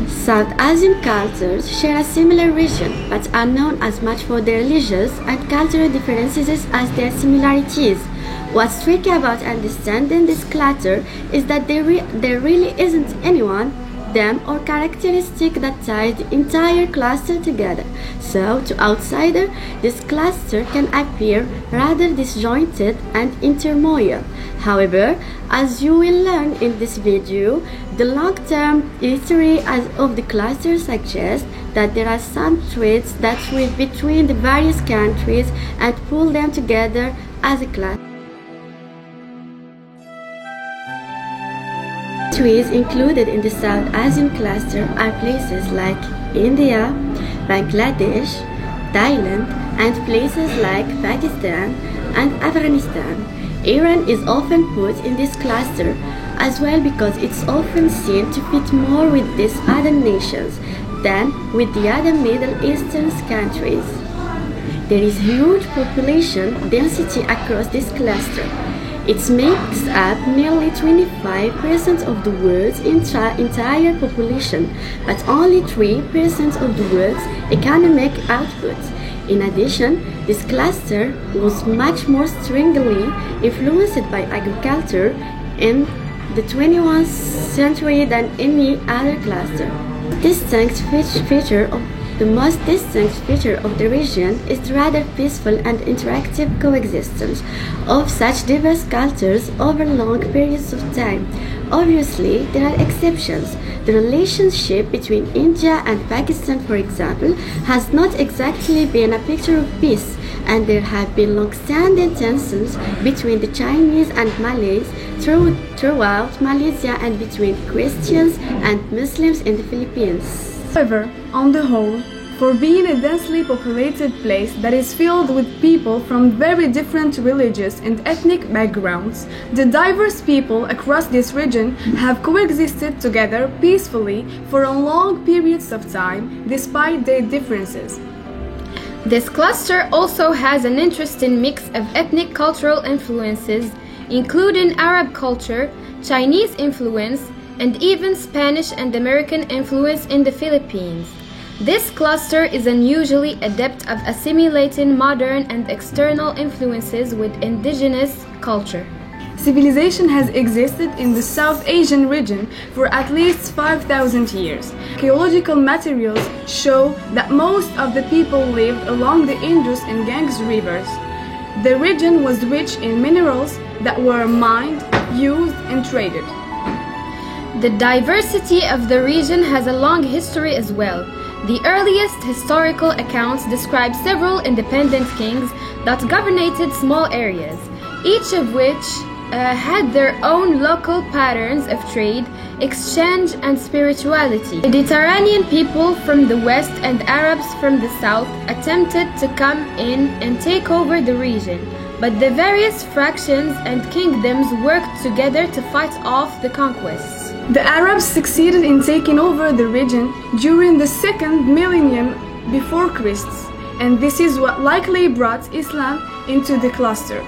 South Asian cultures share a similar region, but are known as much for their religious and cultural differences as their similarities. What's tricky about understanding this cluster is that there really isn't anyone, them, or characteristic that ties the entire cluster together. So, to outsider, this cluster can appear rather disjointed and in turmoil. However, as you will learn in this video, the long-term history of the cluster suggests that there are some traits that switch between the various countries and pull them together as a cluster. Countries included in the South Asian cluster are places like India, Bangladesh, Thailand, and places like Pakistan and Afghanistan. Iran is often put in this cluster as well because it's often seen to fit more with these other nations than with the other Middle Eastern countries. There is huge population density across this cluster. It makes up nearly 25% of the world's entire population, but only 3% of the world's economic output. In addition, this cluster was much more strongly influenced by agriculture in the 21st century than any other cluster. The most distinct feature of the region is the rather peaceful and interactive coexistence of such diverse cultures over long periods of time. Obviously, there are exceptions. The relationship between India and Pakistan, for example, has not exactly been a picture of peace, and there have been long-standing tensions between the Chinese and Malays throughout Malaysia and between Christians and Muslims in the Philippines. However, on the whole, for being a densely populated place that is filled with people from very different religious and ethnic backgrounds, the diverse people across this region have coexisted together peacefully for long periods of time despite their differences. This cluster also has an interesting mix of ethnic cultural influences, including Arab culture, Chinese influence, and even Spanish and American influence in the Philippines. This cluster is unusually adept of assimilating modern and external influences with indigenous culture. Civilization has existed in the South Asian region for at least 5,000 years. Archaeological materials show that most of the people lived along the Indus and Ganges rivers. The region was rich in minerals that were mined, used, and traded. The diversity of the region has a long history as well. The earliest historical accounts describe several independent kings that governated small areas, each of which had their own local patterns of trade, exchange, and spirituality. Mediterranean people from the west and Arabs from the south attempted to come in and take over the region, but the various fractions and kingdoms worked together to fight off the conquests. The Arabs succeeded in taking over the region during the second millennium before Christ, and this is what likely brought Islam into the cluster.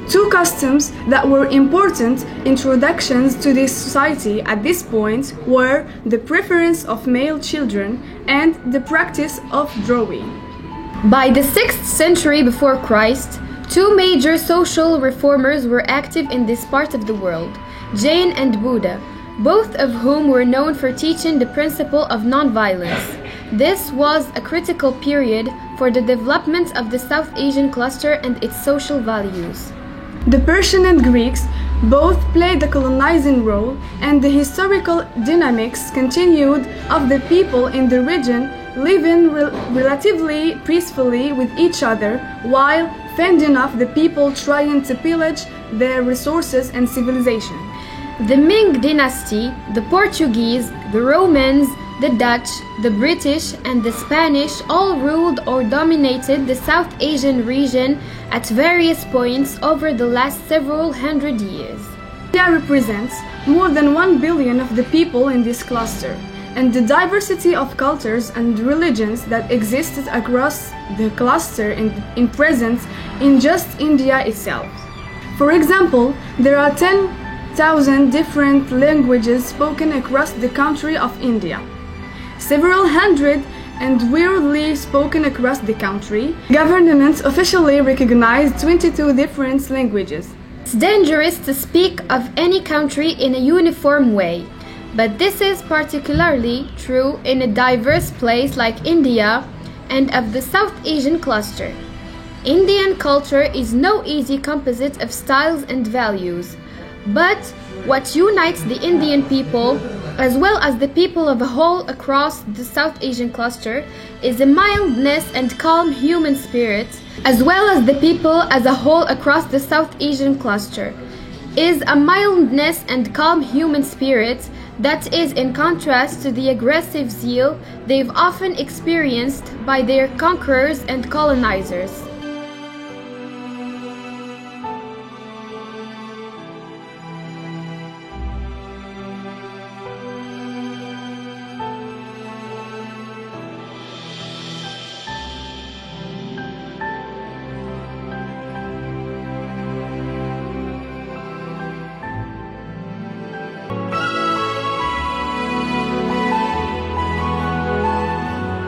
Two customs that were important introductions to this society at this point were the preference of male children and the practice of dowry. By the 6th century before Christ, two major social reformers were active in this part of the world, Jain and Buddha, both of whom were known for teaching the principle of nonviolence. This was a critical period for the development of the South Asian cluster and its social values. The Persian and Greeks both played a colonizing role, and the historical dynamics continued of the people in the region living relatively peacefully with each other while fending off the people trying to pillage their resources and civilization. The Ming dynasty, the Portuguese, the Romans, the Dutch, the British, and the Spanish all ruled or dominated the South Asian region at various points over the last several hundred years. India represents more than 1 billion of the people in this cluster, and the diversity of cultures and religions that existed across the cluster in present in just India itself. For example, there are 10,000 different languages spoken across the country of India. several hundred, and widely spoken across the country. Governments officially recognize 22 different languages. It's dangerous to speak of any country in a uniform way, but this is particularly true in a diverse place like India and of the South Asian cluster. Indian culture is no easy composite of styles and values, but what unites the Indian people, as well as the people of a whole across the South Asian cluster, is a mildness and calm human spirit, as well as the people as a whole across the South Asian cluster, is a mildness and calm human spirit that is in contrast to the aggressive zeal they've often experienced by their conquerors and colonizers.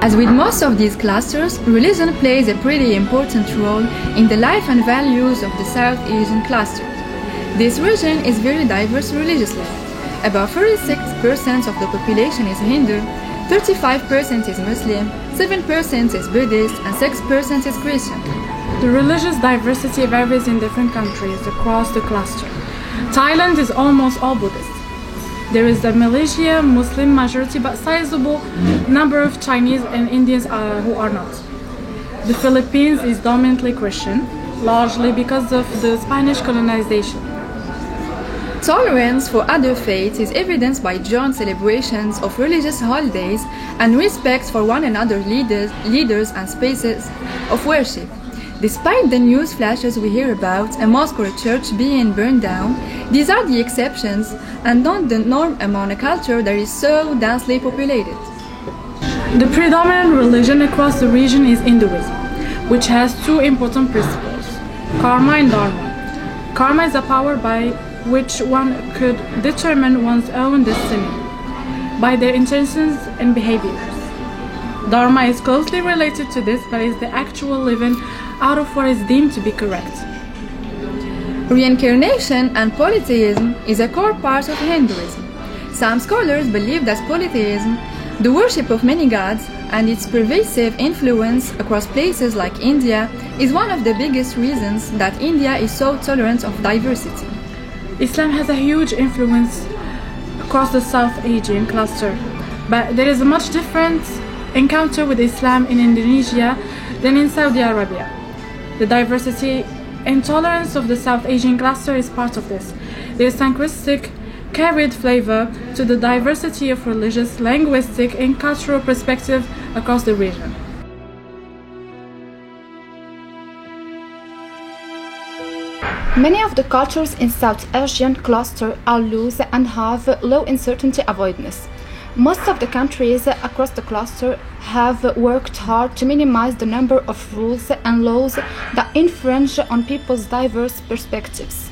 As with most of these clusters, religion plays a pretty important role in the life and values of the South Asian cluster. This region is very diverse religiously. About 46% of the population is Hindu, 35% is Muslim, 7% is Buddhist, and 6% is Christian. The religious diversity varies in different countries across the cluster. Thailand is almost all Buddhist. There is a Malaysia Muslim majority but sizable number of Chinese and Indians who are not. The Philippines is dominantly Christian, largely because of the Spanish colonization. Tolerance for other faiths is evidenced by joint celebrations of religious holidays and respect for one another's leaders and spaces of worship. Despite the news flashes we hear about a mosque or a church being burned down, these are the exceptions and not the norm among a culture that is so densely populated. The predominant religion across the region is Hinduism, which has two important principles, karma and dharma. Karma is a power by which one could determine one's own destiny by their intentions and behaviors. Dharma is closely related to this, but is the actual living out of what is deemed to be correct. Reincarnation and polytheism is a core part of Hinduism. Some scholars believe that polytheism, the worship of many gods, and its pervasive influence across places like India is one of the biggest reasons that India is so tolerant of diversity. Islam has a huge influence across the South Asian cluster, but there is a much different encounter with Islam in Indonesia than in Saudi Arabia. The diversity and tolerance of the South Asian cluster is part of this. There is syncretic, carried flavor to the diversity of religious, linguistic, and cultural perspective across the region. Many of the cultures in South Asian cluster are loose and have low uncertainty avoidance. Most of the countries across the cluster have worked hard to minimize the number of rules and laws that infringe on people's diverse perspectives.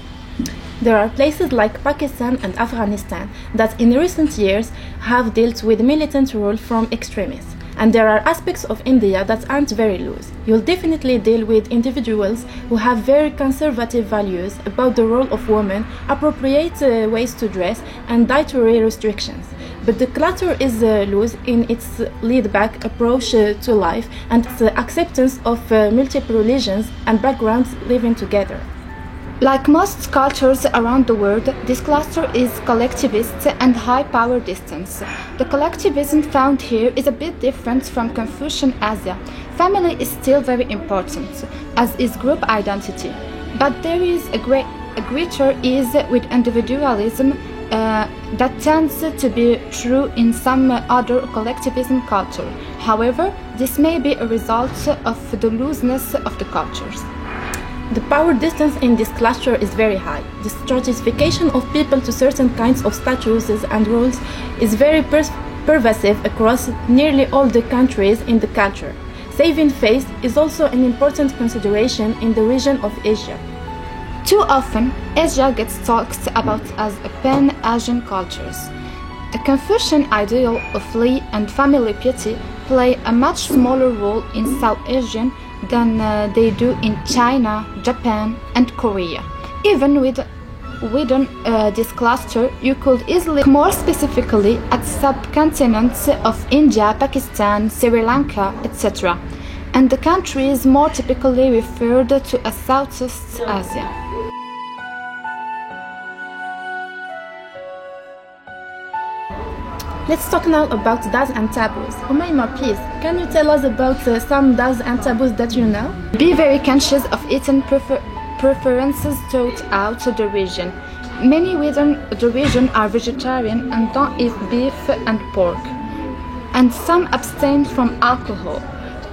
There are places like Pakistan and Afghanistan that in recent years have dealt with militant rule from extremists. And there are aspects of India that aren't very loose. You'll definitely deal with individuals who have very conservative values about the role of women, appropriate ways to dress, and dietary restrictions. But the clutter is loose in its laid-back approach to life and its acceptance of multiple religions and backgrounds living together. Like most cultures around the world, this cluster is collectivist and high-power distance. The collectivism found here is a bit different from Confucian Asia. Family is still very important, as is group identity. But there is a greater ease with individualism that tends to be true in some other collectivism culture. However, this may be a result of the looseness of the cultures. The power distance in this cluster is very high. The stratification of people to certain kinds of statuses and roles is very pervasive across nearly all the countries in the culture. Saving face is also an important consideration in the region of Asia. Too often, Asia gets talked about as a pan-Asian culture. The Confucian ideal of Li and family piety play a much smaller role in South Asia than they do in China, Japan, and Korea. Even within this cluster, you could easily look more specifically at subcontinents of India, Pakistan, Sri Lanka, etc., and the countries more typically referred to as Southeast Asia. Let's talk now about do's and taboos. Umayma, please, can you tell us about some do's and taboos that you know? Be very conscious of eating preferences throughout the region. Many within the region are vegetarian and don't eat beef and pork, and some abstain from alcohol.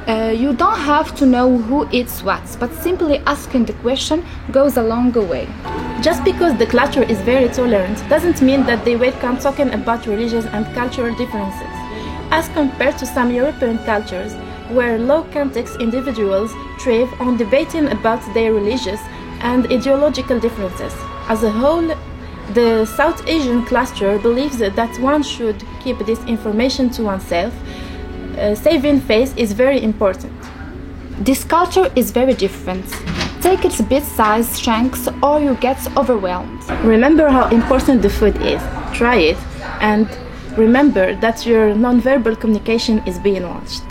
You don't have to know who eats what, but simply asking the question goes a long way. Just because the culture is very tolerant doesn't mean that they welcome talking about religious and cultural differences, as compared to some European cultures where low-context individuals thrive on debating about their religious and ideological differences. As a whole, the South Asian cluster believes that one should keep this information to oneself. Saving face is very important. This culture is very different. Take its bit-sized chunks or you get overwhelmed. Remember how important the food is. Try it, and remember that your non-verbal communication is being watched.